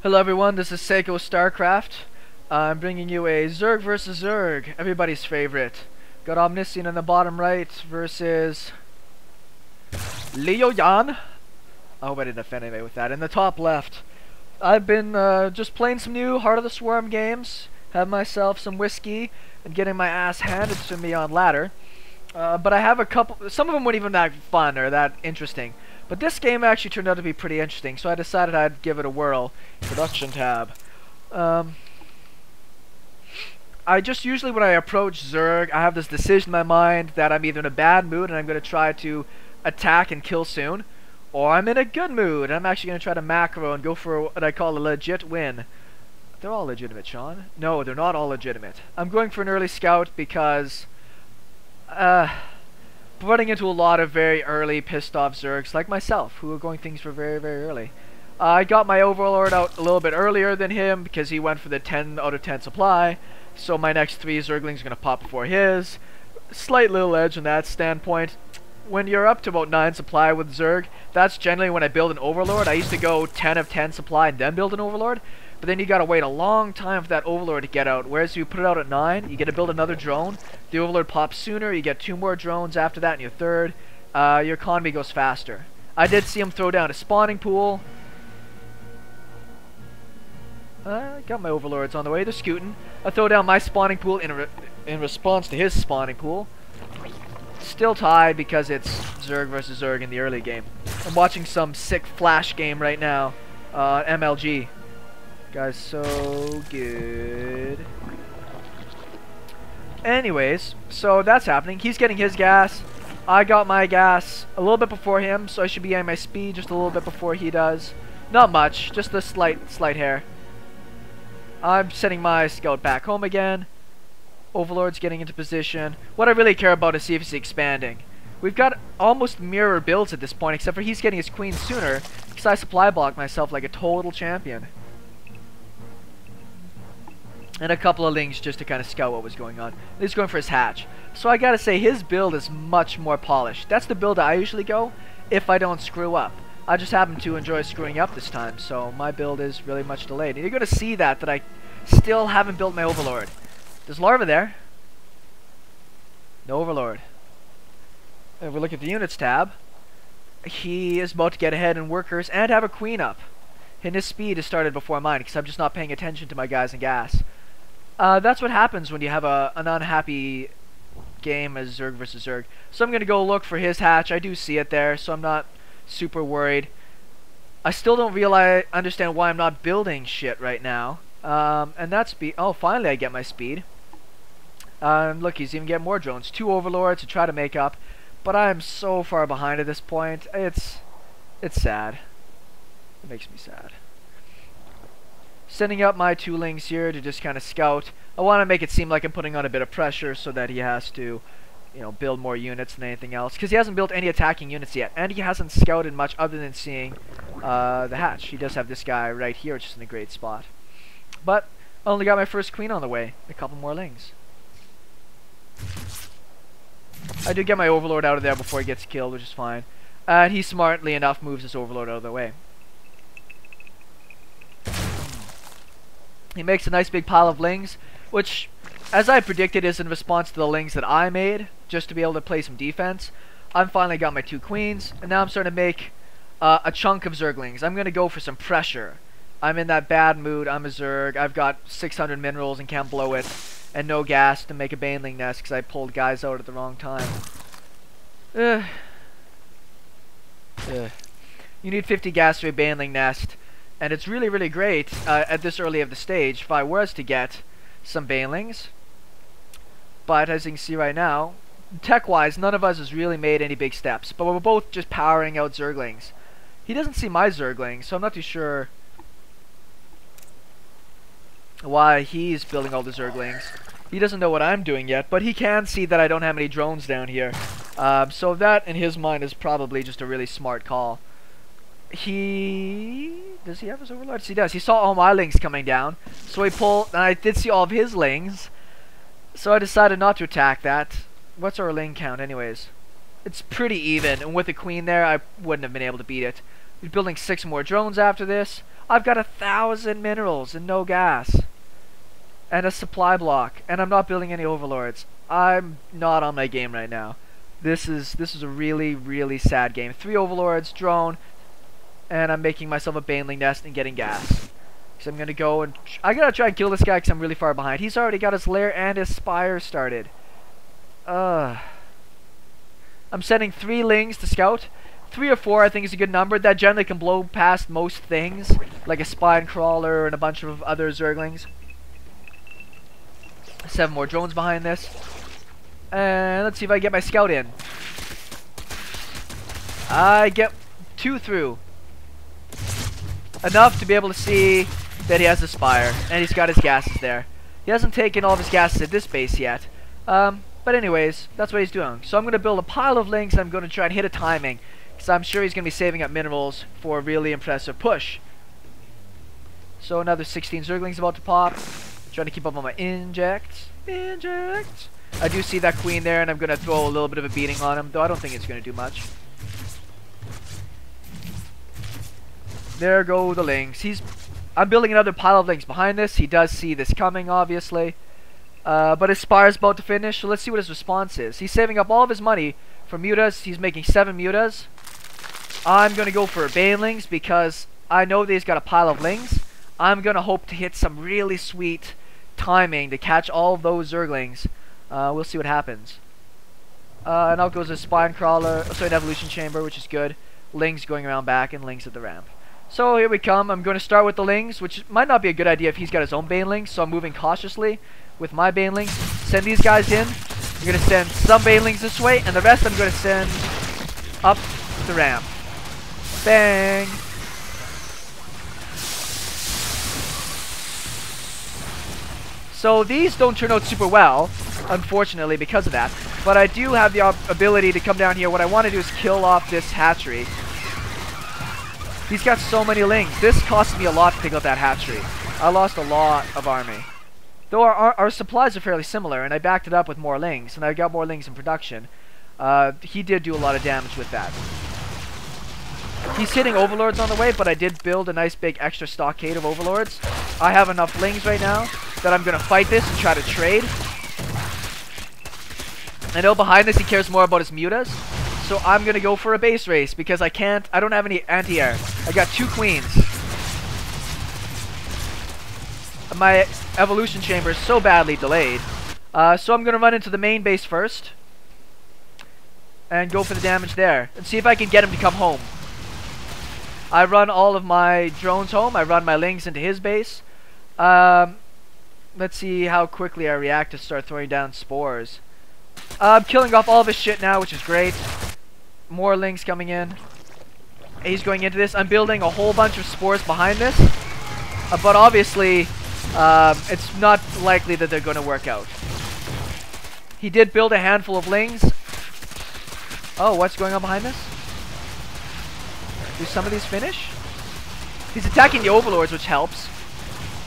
Hello everyone, this is SeKo Starcraft. I'm bringing you a Zerg versus Zerg, everybody's favorite. Got Omniscient in the bottom right versus Leo Yan. I hope I didn't offend anybody with that. In the top left, I've been just playing some new Heart of the Swarm games, have myself some whiskey, and getting my ass handed to me on ladder. But I have a couple, some of them weren't even that fun or that interesting. But this game actually turned out to be pretty interesting, so I decided I'd give it a whirl. Production tab. I just usually when I approach Zerg, I have this decision in my mind that I'm either in a bad mood and I'm going to try to attack and kill soon, or I'm in a good mood and I'm actually going to try to macro and go for what I call a legit win. They're all legitimate, Sean. No, they're not all legitimate. I'm going for an early scout because running into a lot of very early pissed off Zergs like myself who are going things for very, very early. I got my Overlord out a little bit earlier than him because he went for the 10 out of 10 supply, so my next 3 Zerglings are going to pop before his. Slight little edge on that standpoint. When you're up to about 9 supply with Zerg, that's generally when I build an Overlord. I used to go 10 of 10 supply and then build an Overlord, but then you gotta wait a long time for that Overlord to get out, whereas if you put it out at 9, you get to build another drone, the Overlord pops sooner, you get 2 more drones after that in your third, your economy goes faster. I did see him throw down a spawning pool. I got my Overlords on the way, they're scooting. I throw down my spawning pool in response to his spawning pool. Still tied because it's Zerg versus Zerg in the early game. I'm watching some sick flash game right now, MLG. Guys, so good. Anyways, so that's happening. He's getting his gas. I got my gas a little bit before him, so I should be at my speed just a little bit before he does. Not much, just a slight hair. I'm sending my scout back home again. Overlord's getting into position. What I really care about is see if he's expanding. We've got almost mirror builds at this point, except for he's getting his queen sooner, because I supply block myself like a total champion. And a couple of lings just to kind of scout what was going on. He's going for his hatch. So I gotta say, his build is much more polished. That's the build I usually go if I don't screw up. I just happen to enjoy screwing up this time, so my build is really much delayed. And you're gonna see that I still haven't built my Overlord. There's Larva there. No Overlord. If we look at the units tab, he is about to get ahead in workers and have a queen up. And his speed has started before mine because I'm just not paying attention to my guys in gas. That's what happens when you have an unhappy game as Zerg versus Zerg. So I'm going to go look for his hatch. I do see it there, so I'm not super worried. I still don't understand why I'm not building shit right now. And that's speed. Oh, finally I get my speed. Look, he's even getting more drones. 2 Overlords to try to make up. But I'm so far behind at this point. It's sad. It makes me sad. Sending up my 2 lings here to just kind of scout. I want to make it seem like I'm putting on a bit of pressure so that he has to, you know, build more units than anything else. Because he hasn't built any attacking units yet. And he hasn't scouted much other than seeing the hatch. He does have this guy right here, which is in a great spot. But I only got my first queen on the way. A couple more lings. I do get my Overlord out of there before he gets killed, which is fine. And he smartly enough moves his Overlord out of the way. He makes a nice big pile of lings, which, as I predicted, is in response to the lings that I made, just to be able to play some defense. I've finally got my 2 queens, and now I'm starting to make a chunk of Zerglings. I'm going to go for some pressure. I'm in that bad mood. I'm a Zerg. I've got 600 minerals and can't blow it, and no gas to make a baneling nest because I pulled guys out at the wrong time. You need 50 gas for a baneling nest. And it's really, really great at this early of the stage if I was to get some banelings. But as you can see right now, tech-wise, none of us has really made any big steps. But we're both just powering out Zerglings. He doesn't see my Zerglings, so I'm not too sure why he's building all the Zerglings. He doesn't know what I'm doing yet, but he can see that I don't have any drones down here. So that, in his mind, is probably just a really smart call. Does he have his Overlords? He does. He saw all my lings coming down, so he pulled, and I did see all of his lings, so I decided not to attack that. What's our ling count anyways? It's pretty even, and with a queen there, I wouldn't have been able to beat it. He's building 6 more drones after this. I've got 1,000 minerals and no gas. And a supply block. And I'm not building any overlords. I'm not on my game right now. This is a really, really sad game. 3 overlords, drone, and I'm making myself a baneling nest and getting gas. So I'm gonna go and I gotta try and kill this guy because I'm really far behind. He's already got his lair and his spire started. I'm sending 3 lings to scout. 3 or 4 I think is a good number. That generally can blow past most things, like a spine crawler and a bunch of other zerglings. 7 more drones behind this. And let's see if I get my scout in. I get 2 through. Enough to be able to see that he has a spire. And he's got his gases there. He hasn't taken all of his gases at this base yet. But anyways, that's what he's doing. So I'm going to build a pile of links and I'm going to try and hit a timing. Because I'm sure he's going to be saving up minerals for a really impressive push. So another 16 zerglings about to pop. Trying to keep up on my injects. Inject. I do see that queen there, and I'm going to throw a little bit of a beating on him, though I don't think it's going to do much. There go the lings. I'm building another pile of lings behind this. He does see this coming, obviously. But his spire's about to finish, so let's see what his response is. He's saving up all of his money for mutas. He's making 7 mutas. I'm going to go for banelings because I know that he's got a pile of lings. I'm going to hope to hit some really sweet timing to catch all of those zerglings. We'll see what happens. And out goes a spine crawler, sorry, an evolution chamber, which is good. Lings going around back and lings at the ramp. So here we come. I'm going to start with the lings, which might not be a good idea if he's got his own banelings, so I'm moving cautiously with my banelings. Send these guys in. I'm going to send some banelings this way, and the rest I'm going to send up the ramp. Bang! So these don't turn out super well, unfortunately, because of that. But I do have the ability to come down here. What I want to do is kill off this hatchery. He's got so many lings. This cost me a lot to pick up that hatchery. I lost a lot of army. Though our supplies are fairly similar, and I backed it up with more lings, and I got more lings in production. He did do a lot of damage with that. He's hitting overlords on the way, but I did build a nice big extra stockade of overlords. I have enough lings right now that I'm going to fight this and try to trade. I know behind this he cares more about his mutas, so I'm going to go for a base race because I don't have any anti-air. I got 2 queens. My evolution chamber is so badly delayed. So I'm going to run into the main base first and go for the damage there and see if I can get him to come home. I run all of my drones home. I run my lings into his base. Let's see how quickly I react to start throwing down spores. I'm killing off all of his shit now, which is great. More lings coming in. He's going into this. I'm building a whole bunch of spores behind this. But obviously, it's not likely that they're going to work out. He did build a handful of lings. Oh, what's going on behind this? Do some of these finish? He's attacking the overlords, which helps.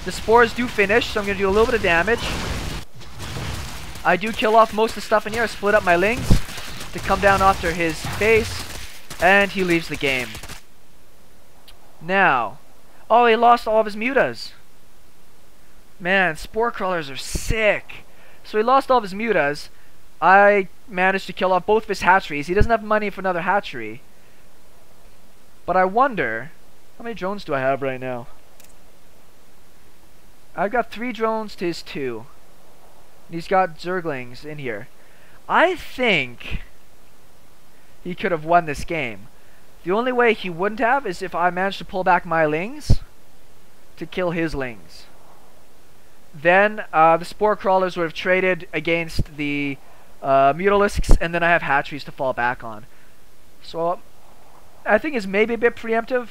The spores do finish, so I'm going to do a little bit of damage. I do kill off most of the stuff in here. I split up my lings to come down after his base. And he leaves the game. Now. Oh, he lost all of his mutas. Man, spore crawlers are sick. So he lost all of his mutas. I managed to kill off both of his hatcheries. He doesn't have money for another hatchery. But I wonder, how many drones do I have right now? I've got 3 drones to his 2. He's got zerglings in here. I think he could have won this game. The only way he wouldn't have is if I managed to pull back my lings to kill his lings. Then the spore crawlers would have traded against the mutalisks, and then I have hatcheries to fall back on. So I think it's maybe a bit preemptive,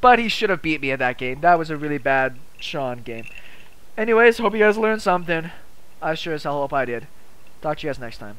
but he should have beat me in that game. That was a really bad Sean game. Anyways, hope you guys learned something. I sure as hell hope I did. Talk to you guys next time.